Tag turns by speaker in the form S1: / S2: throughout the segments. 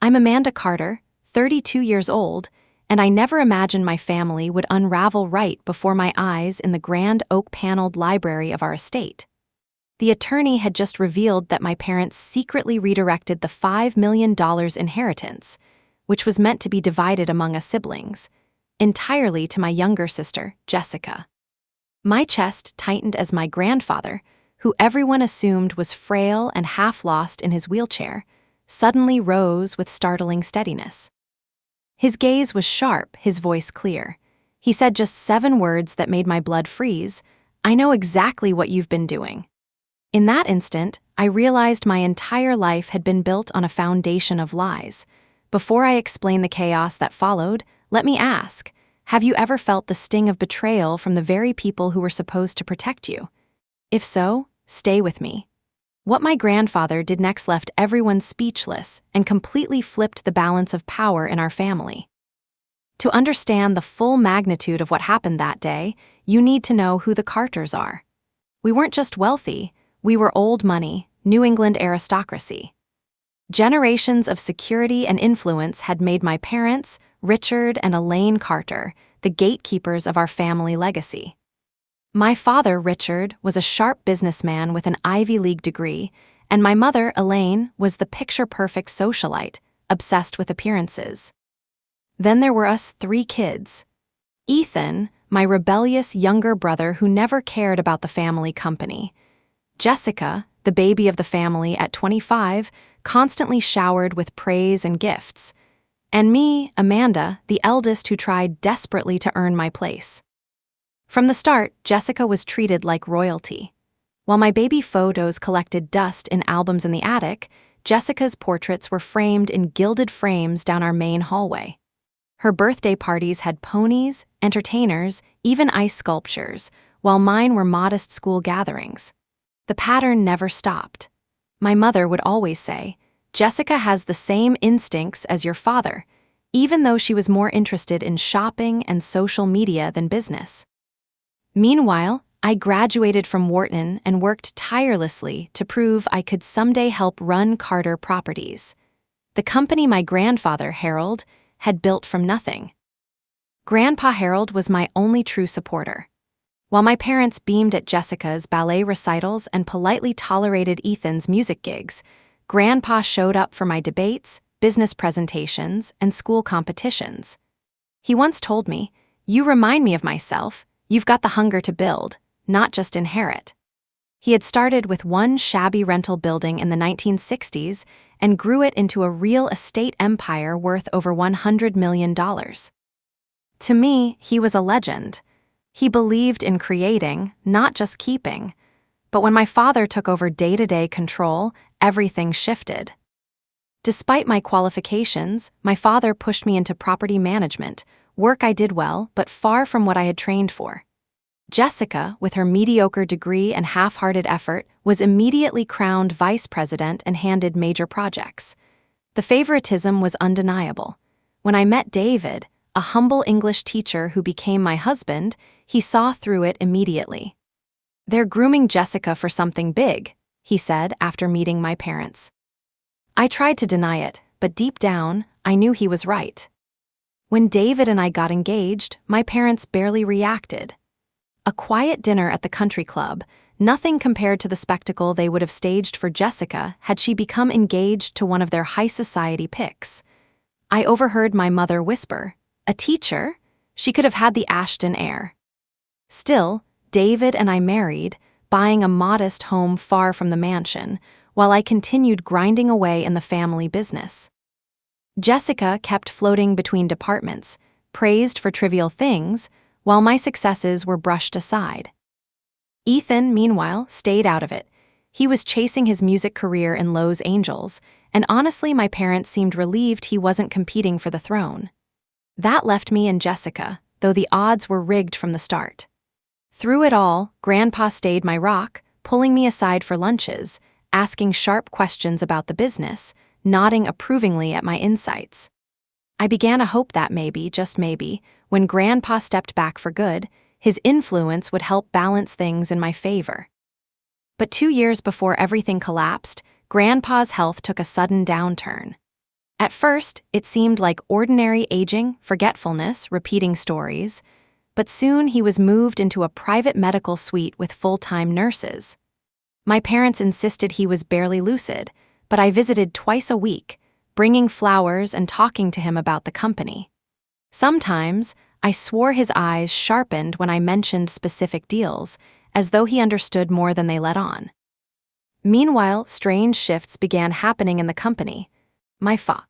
S1: I'm Amanda Carter, 32 years old, and I never imagined my family would unravel right before my eyes in the grand oak-paneled library of our estate. The attorney had just revealed that my parents secretly redirected the $5 million inheritance, which was meant to be divided among us siblings, entirely to my younger sister, Jessica. My chest tightened as my grandfather, who everyone assumed was frail and half-lost in his wheelchair, suddenly rose with startling steadiness. His gaze was sharp, his voice clear. He said just 7 words that made my blood freeze. "I know exactly what you've been doing." In that instant, I realized my entire life had been built on a foundation of lies. Before I explain the chaos that followed, let me ask, have you ever felt the sting of betrayal from the very people who were supposed to protect you? If so, stay with me. What my grandfather did next left everyone speechless and completely flipped the balance of power in our family. To understand the full magnitude of what happened that day, you need to know who the Carters are. We weren't just wealthy, we were old money, New England aristocracy. Generations of security and influence had made my parents, Richard and Elaine Carter, the gatekeepers of our family legacy. My father, Richard, was a sharp businessman with an Ivy League degree, and my mother, Elaine, was the picture-perfect socialite, obsessed with appearances. Then there were us 3 kids. Ethan, my rebellious younger brother who never cared about the family company. Jessica, the baby of the family at 25, constantly showered with praise and gifts. And me, Amanda, the eldest who tried desperately to earn my place. From the start, Jessica was treated like royalty. While my baby photos collected dust in albums in the attic, Jessica's portraits were framed in gilded frames down our main hallway. Her birthday parties had ponies, entertainers, even ice sculptures, while mine were modest school gatherings. The pattern never stopped. My mother would always say, "Jessica has the same instincts as your father," even though she was more interested in shopping and social media than business. Meanwhile, I graduated from Wharton and worked tirelessly to prove I could someday help run Carter Properties, the company my grandfather, Harold, had built from nothing. Grandpa Harold was my only true supporter. While my parents beamed at Jessica's ballet recitals and politely tolerated Ethan's music gigs, Grandpa showed up for my debates, business presentations, and school competitions. He once told me, "You remind me of myself. You've got the hunger to build, not just inherit." He had started with one shabby rental building in the 1960s and grew it into a real estate empire worth over $100 million. To me, he was a legend. He believed in creating, not just keeping. But when my father took over day-to-day control, everything shifted. Despite my qualifications, my father pushed me into property management, work I did well, but far from what I had trained for. Jessica, with her mediocre degree and half-hearted effort, was immediately crowned vice president and handed major projects. The favoritism was undeniable. When I met David, a humble English teacher who became my husband, he saw through it immediately. "They're grooming Jessica for something big," he said after meeting my parents. I tried to deny it, but deep down, I knew he was right. When David and I got engaged, my parents barely reacted. A quiet dinner at the country club, nothing compared to the spectacle they would have staged for Jessica had she become engaged to one of their high society picks. I overheard my mother whisper, "A teacher? She could have had the Ashton air." Still, David and I married, buying a modest home far from the mansion, while I continued grinding away in the family business. Jessica kept floating between departments, praised for trivial things, while my successes were brushed aside. Ethan, meanwhile, stayed out of it. He was chasing his music career in Los Angeles, and honestly my parents seemed relieved he wasn't competing for the throne. That left me and Jessica, though the odds were rigged from the start. Through it all, Grandpa stayed my rock, pulling me aside for lunches, asking sharp questions about the business, nodding approvingly at my insights. I began to hope that maybe, just maybe, when Grandpa stepped back for good, his influence would help balance things in my favor. But 2 years before everything collapsed, Grandpa's health took a sudden downturn. At first, it seemed like ordinary aging, forgetfulness, repeating stories, but soon he was moved into a private medical suite with full-time nurses. My parents insisted he was barely lucid, but I visited twice a week, bringing flowers and talking to him about the company. Sometimes, I swore his eyes sharpened when I mentioned specific deals, as though he understood more than they let on. Meanwhile, strange shifts began happening in the company. My father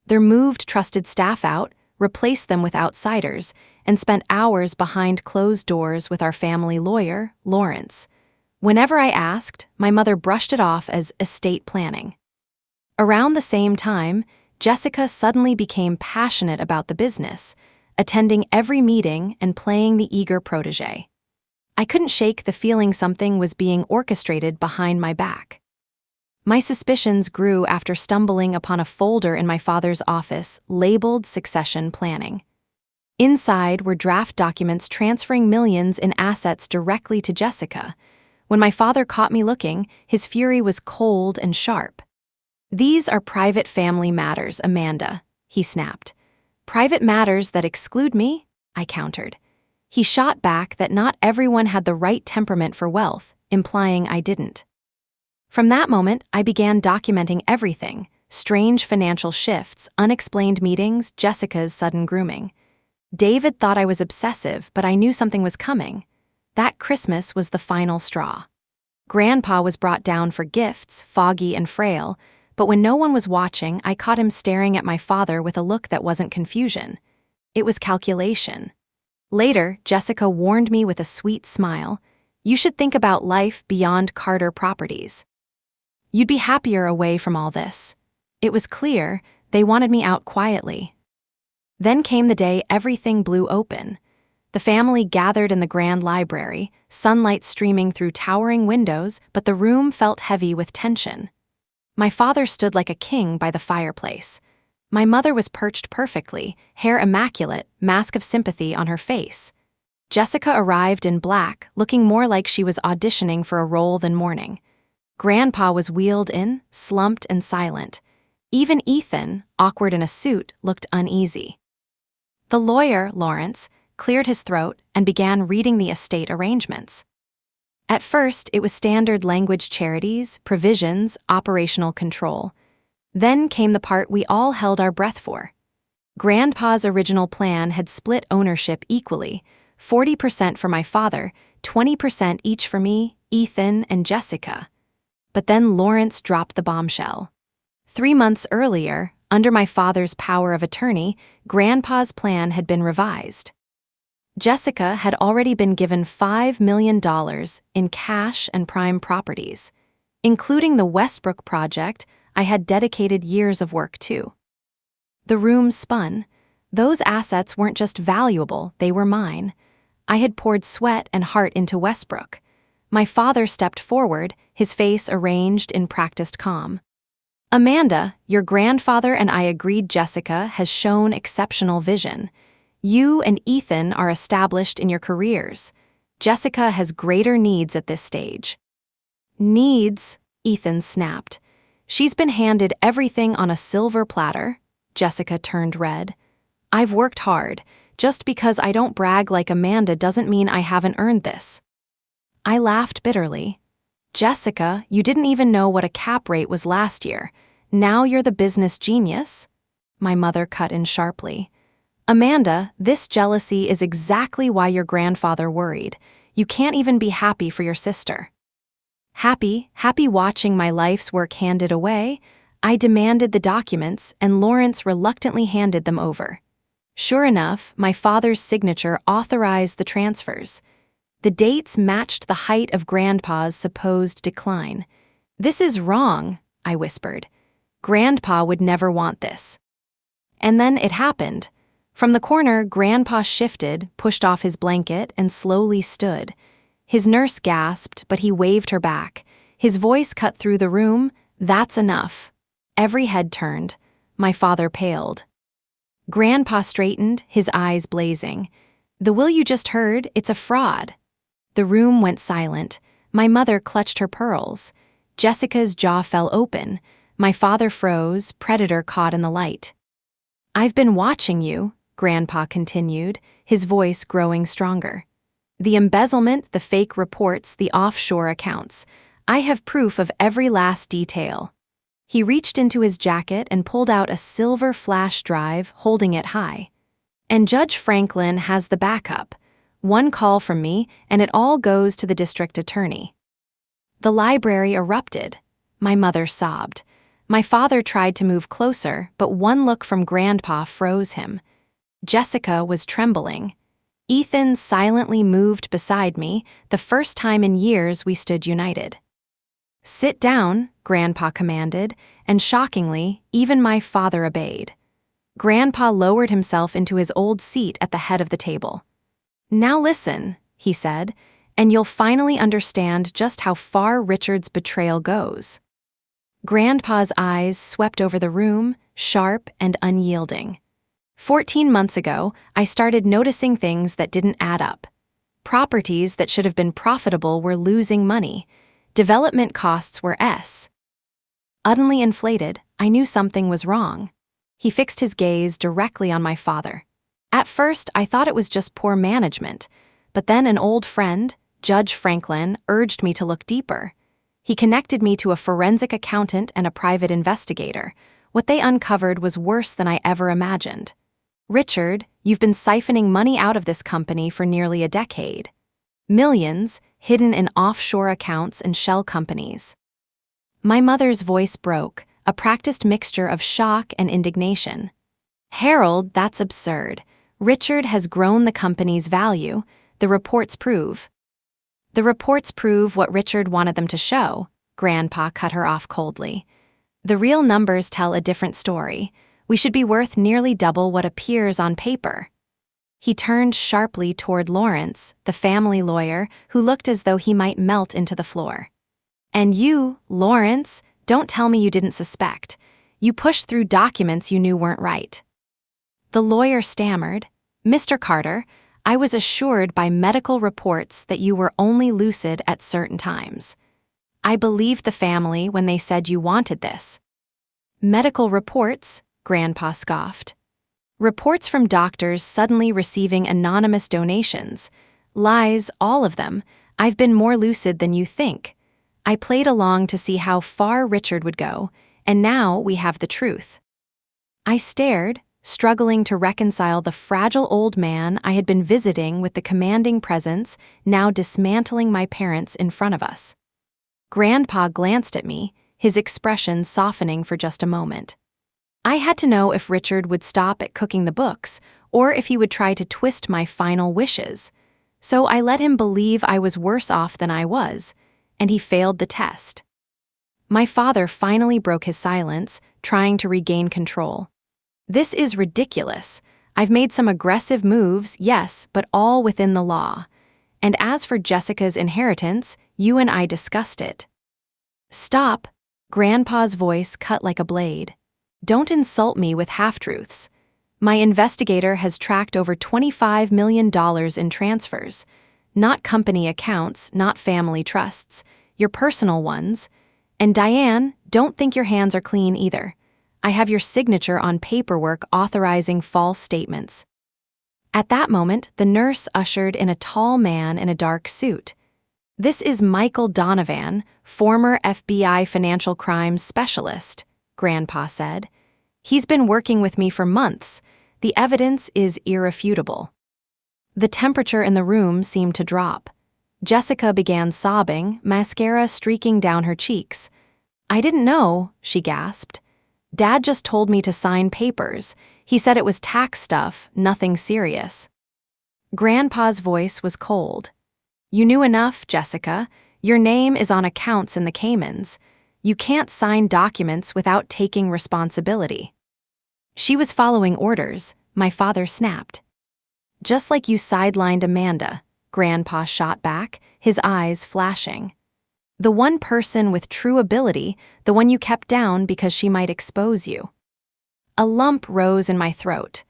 S1: moved trusted staff out, replaced them with outsiders, and spent hours behind closed doors with our family lawyer, Lawrence. Whenever I asked, my mother brushed it off as estate planning. Around the same time, Jessica suddenly became passionate about the business, attending every meeting and playing the eager protégé. I couldn't shake the feeling something was being orchestrated behind my back. My suspicions grew after stumbling upon a folder in my father's office labeled succession planning. Inside were draft documents transferring millions in assets directly to Jessica. When my father caught me looking, his fury was cold and sharp. "These are private family matters, Amanda," he snapped. "Private matters that exclude me?" I countered. He shot back that not everyone had the right temperament for wealth, implying I didn't. From that moment, I began documenting everything: strange financial shifts, unexplained meetings, Jessica's sudden grooming. David thought I was obsessive, but I knew something was coming. That Christmas was the final straw. Grandpa was brought down for gifts, foggy and frail, but when no one was watching, I caught him staring at my father with a look that wasn't confusion. It was calculation. Later, Jessica warned me with a sweet smile, "You should think about life beyond Carter Properties. You'd be happier away from all this." It was clear they wanted me out quietly. Then came the day everything blew open. The family gathered in the grand library, sunlight streaming through towering windows, but the room felt heavy with tension. My father stood like a king by the fireplace. My mother was perched perfectly, hair immaculate, mask of sympathy on her face. Jessica arrived in black, looking more like she was auditioning for a role than mourning. Grandpa was wheeled in, slumped and silent. Even Ethan, awkward in a suit, looked uneasy. The lawyer, Lawrence, cleared his throat and began reading the estate arrangements. At first, it was standard language: charities, provisions, operational control. Then came the part we all held our breath for. Grandpa's original plan had split ownership equally, 40% for my father, 20% each for me, Ethan, and Jessica. But then Lawrence dropped the bombshell. 3 months earlier, under my father's power of attorney, Grandpa's plan had been revised. Jessica had already been given $5 million in cash and prime properties. Including the Westbrook project, I had dedicated years of work to. The room spun. Those assets weren't just valuable, they were mine. I had poured sweat and heart into Westbrook. My father stepped forward, his face arranged in practiced calm. "Amanda, your grandfather and I agreed Jessica has shown exceptional vision. You and Ethan are established in your careers. Jessica has greater needs at this stage." "Needs?" Ethan snapped. "She's been handed everything on a silver platter." Jessica turned red. "I've worked hard. Just because I don't brag like Amanda doesn't mean I haven't earned this." I laughed bitterly. "Jessica, you didn't even know what a cap rate was last year. Now you're the business genius?" My mother cut in sharply. "Amanda, this jealousy is exactly why your grandfather worried. You can't even be happy for your sister." Happy watching my life's work handed away, I demanded the documents, and Lawrence reluctantly handed them over. Sure enough, my father's signature authorized the transfers. The dates matched the height of Grandpa's supposed decline. "This is wrong," I whispered. "Grandpa would never want this." And then it happened. From the corner, Grandpa shifted, pushed off his blanket, and slowly stood. His nurse gasped, but he waved her back. His voice cut through the room, "That's enough." Every head turned. My father paled. Grandpa straightened, his eyes blazing. "The will you just heard, it's a fraud." The room went silent. My mother clutched her pearls. Jessica's jaw fell open. My father froze, predator caught in the light. "I've been watching you," Grandpa continued, his voice growing stronger. "The embezzlement, the fake reports, the offshore accounts. I have proof of every last detail." He reached into his jacket and pulled out a silver flash drive, holding it high. "And Judge Franklin has the backup. One call from me, and it all goes to the district attorney." The library erupted. My mother sobbed. My father tried to move closer, but one look from Grandpa froze him. Jessica was trembling. Ethan silently moved beside me, the first time in years we stood united. "Sit down," Grandpa commanded, and shockingly, even my father obeyed. Grandpa lowered himself into his old seat at the head of the table. "Now listen," he said, "and you'll finally understand just how far Richard's betrayal goes." Grandpa's eyes swept over the room, sharp and unyielding. 14 months ago, I started noticing things that didn't add up. Properties that should have been profitable were losing money. Development costs were Utterly inflated, I knew something was wrong. He fixed his gaze directly on my father. At first, I thought it was just poor management, but then an old friend, Judge Franklin, urged me to look deeper. He connected me to a forensic accountant and a private investigator. What they uncovered was worse than I ever imagined. "Richard, you've been siphoning money out of this company for nearly a decade. Millions, hidden in offshore accounts and shell companies." My mother's voice broke, a practiced mixture of shock and indignation. "Harold, that's absurd. Richard has grown the company's value. The reports prove." "The reports prove what Richard wanted them to show," Grandpa cut her off coldly. "The real numbers tell a different story. We should be worth nearly double what appears on paper." He turned sharply toward Lawrence, the family lawyer, who looked as though he might melt into the floor. "And you, Lawrence, don't tell me you didn't suspect. You pushed through documents you knew weren't right." The lawyer stammered, "Mr. Carter, I was assured by medical reports that you were only lucid at certain times. I believed the family when they said you wanted this." "Medical reports?" Grandpa scoffed. "Reports from doctors suddenly receiving anonymous donations. Lies, all of them. I've been more lucid than you think. I played along to see how far Richard would go, and now we have the truth." I stared, struggling to reconcile the fragile old man I had been visiting with the commanding presence now dismantling my parents in front of us. Grandpa glanced at me, his expression softening for just a moment. I had to know if Richard would stop at cooking the books or if he would try to twist my final wishes. So I let him believe I was worse off than I was, and he failed the test. My father finally broke his silence, trying to regain control. "This is ridiculous. I've made some aggressive moves, yes, but all within the law. And as for Jessica's inheritance, you and I discussed it." "Stop," Grandpa's voice cut like a blade. "Don't insult me with half-truths. My investigator has tracked over $25 million in transfers. Not company accounts, not family trusts, your personal ones. And Diane, don't think your hands are clean either. I have your signature on paperwork authorizing false statements." At that moment, the nurse ushered in a tall man in a dark suit. "This is Michael Donovan, former FBI financial crimes specialist," Grandpa said. "He's been working with me for months. The evidence is irrefutable." The temperature in the room seemed to drop. Jessica began sobbing, mascara streaking down her cheeks. "I didn't know," she gasped. "Dad just told me to sign papers. He said it was tax stuff, nothing serious." Grandpa's voice was cold. "You knew enough, Jessica. Your name is on accounts in the Caymans. You can't sign documents without taking responsibility." "She was following orders," my father snapped. "Just like you sidelined Amanda," Grandpa shot back, his eyes flashing. "The one person with true ability, the one you kept down because she might expose you." A lump rose in my throat.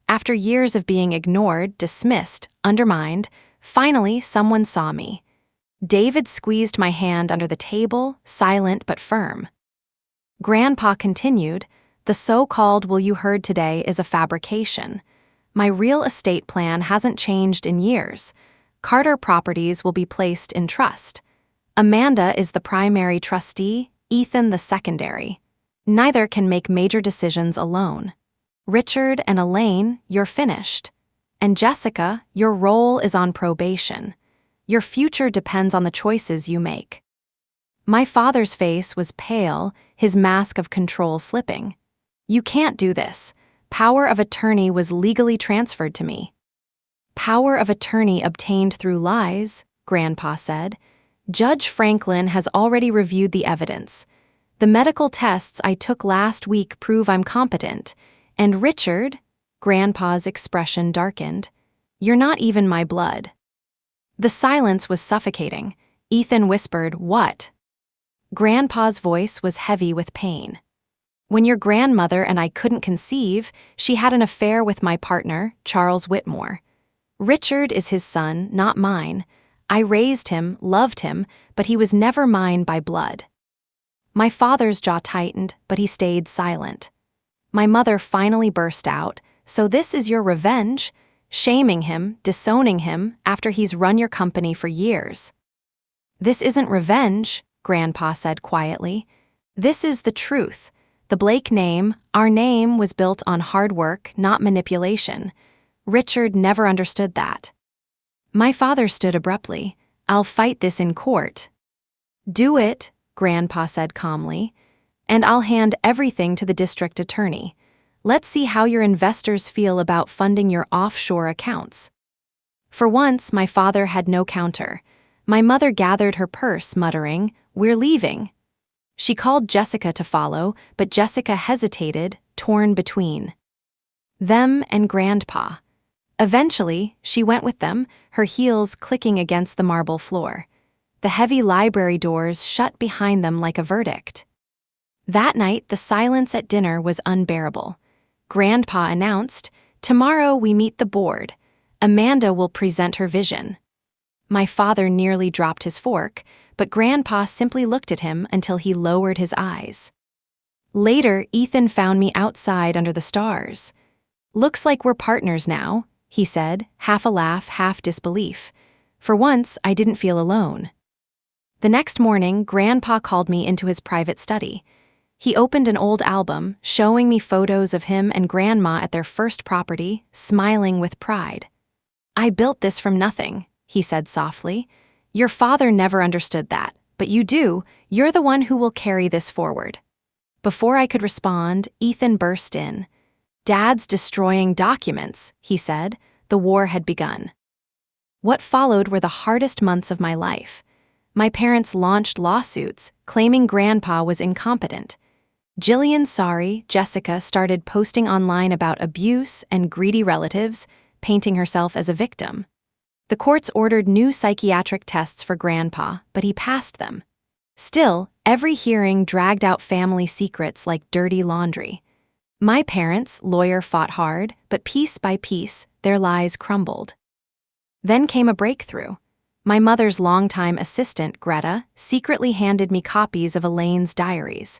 S1: After years of being ignored, dismissed, undermined, finally someone saw me. David squeezed my hand under the table, silent but firm. Grandpa continued, "The so-called will you heard today is a fabrication. My real estate plan hasn't changed in years. Carter properties will be placed in trust. Amanda is the primary trustee, Ethan the secondary. Neither can make major decisions alone. Richard and Elaine, you're finished. And Jessica, your role is on probation. Your future depends on the choices you make." My father's face was pale, his mask of control slipping. "You can't do this. Power of attorney was legally transferred to me." "Power of attorney obtained through lies," Grandpa said. "Judge Franklin has already reviewed the evidence. The medical tests I took last week prove I'm competent. And Richard," Grandpa's expression darkened, "you're not even my blood." The silence was suffocating. Ethan whispered, "What?" Grandpa's voice was heavy with pain. "When your grandmother and I couldn't conceive, she had an affair with my partner, Charles Whitmore. Richard is his son, not mine. I raised him, loved him, but he was never mine by blood." My father's jaw tightened, but he stayed silent. My mother finally burst out, "So this is your revenge? Shaming him, disowning him, after he's run your company for years." "This isn't revenge," Grandpa said quietly. "This is the truth. The Blake name, our name, was built on hard work, not manipulation. Richard never understood that." My father stood abruptly. "I'll fight this in court." "Do it," Grandpa said calmly. "And I'll hand everything to the district attorney. Let's see how your investors feel about funding your offshore accounts." For once, my father had no counter. My mother gathered her purse, muttering, "We're leaving." She called Jessica to follow, but Jessica hesitated, torn between them and Grandpa. Eventually, she went with them, her heels clicking against the marble floor. The heavy library doors shut behind them like a verdict. That night, the silence at dinner was unbearable. Grandpa announced, "Tomorrow we meet the board. Amanda will present her vision." My father nearly dropped his fork, but Grandpa simply looked at him until he lowered his eyes. Later, Ethan found me outside under the stars. "Looks like we're partners now," he said, half a laugh, half disbelief. For once, I didn't feel alone. The next morning, Grandpa called me into his private study. He opened an old album, showing me photos of him and Grandma at their first property, smiling with pride. "I built this from nothing," he said softly. "Your father never understood that, but you do. You're the one who will carry this forward." Before I could respond, Ethan burst in. "Dad's destroying documents," he said. The war had begun. What followed were the hardest months of my life. My parents launched lawsuits, claiming Grandpa was incompetent. Jillian Sorry, Jessica, started posting online about abuse and greedy relatives, painting herself as a victim. The courts ordered new psychiatric tests for Grandpa, but he passed them. Still, every hearing dragged out family secrets like dirty laundry. My parents' lawyer fought hard, but piece by piece, their lies crumbled. Then came a breakthrough. My mother's longtime assistant, Greta, secretly handed me copies of Elaine's diaries.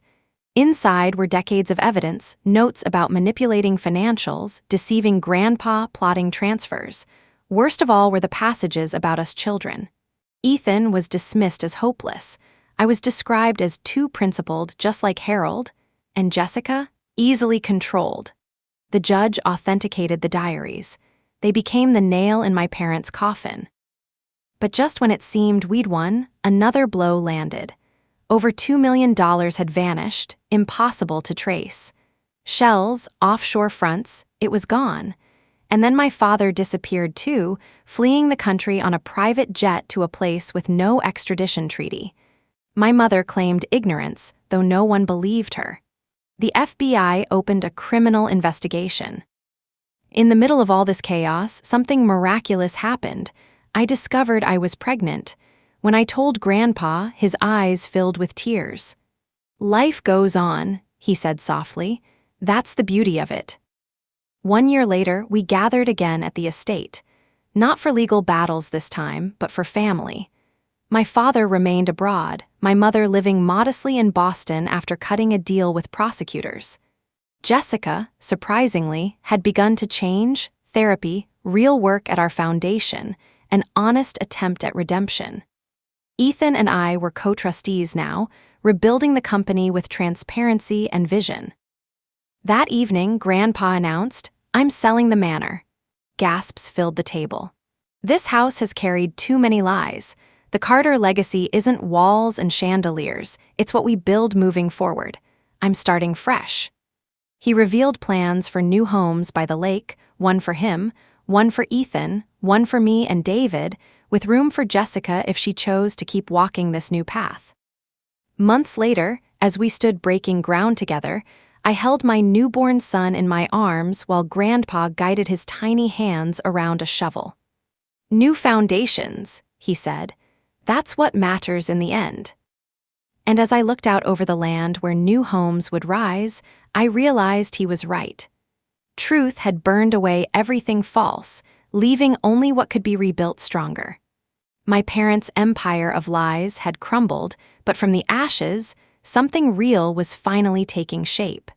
S1: Inside were decades of evidence, notes about manipulating financials, deceiving Grandpa, plotting transfers. Worst of all were the passages about us children. Ethan was dismissed as hopeless. I was described as too principled, just like Harold, and Jessica, easily controlled. The judge authenticated the diaries. They became the nail in my parents' coffin. But just when it seemed we'd won, another blow landed. Over $2 million had vanished, impossible to trace. Shells, offshore fronts, it was gone. And then my father disappeared too, fleeing the country on a private jet to a place with no extradition treaty. My mother claimed ignorance, though no one believed her. The FBI opened a criminal investigation. In the middle of all this chaos, something miraculous happened. I discovered I was pregnant. When I told Grandpa, his eyes filled with tears. "Life goes on," he said softly. "That's the beauty of it." 1 year later, we gathered again at the estate. Not for legal battles this time, but for family. My father remained abroad, my mother living modestly in Boston after cutting a deal with prosecutors. Jessica, surprisingly, had begun to change, therapy, real work at our foundation, an honest attempt at redemption. Ethan and I were co-trustees now, rebuilding the company with transparency and vision. That evening, Grandpa announced, "I'm selling the manor." Gasps filled the table. "This house has carried too many lies. The Carter legacy isn't walls and chandeliers, it's what we build moving forward. I'm starting fresh." He revealed plans for new homes by the lake, one for him, one for Ethan, one for me and David, with room for Jessica if she chose to keep walking this new path. Months later, as we stood breaking ground together, I held my newborn son in my arms while Grandpa guided his tiny hands around a shovel. "New foundations," he said. "That's what matters in the end." And as I looked out over the land where new homes would rise, I realized he was right. Truth had burned away everything false, leaving only what could be rebuilt stronger. My parents' empire of lies had crumbled, but from the ashes, something real was finally taking shape.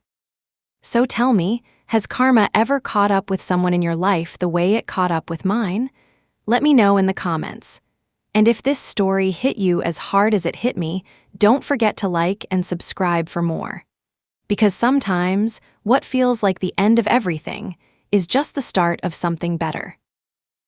S1: So tell me, has karma ever caught up with someone in your life the way it caught up with mine? Let me know in the comments. And if this story hit you as hard as it hit me, don't forget to like and subscribe for more. Because sometimes, what feels like the end of everything is just the start of something better.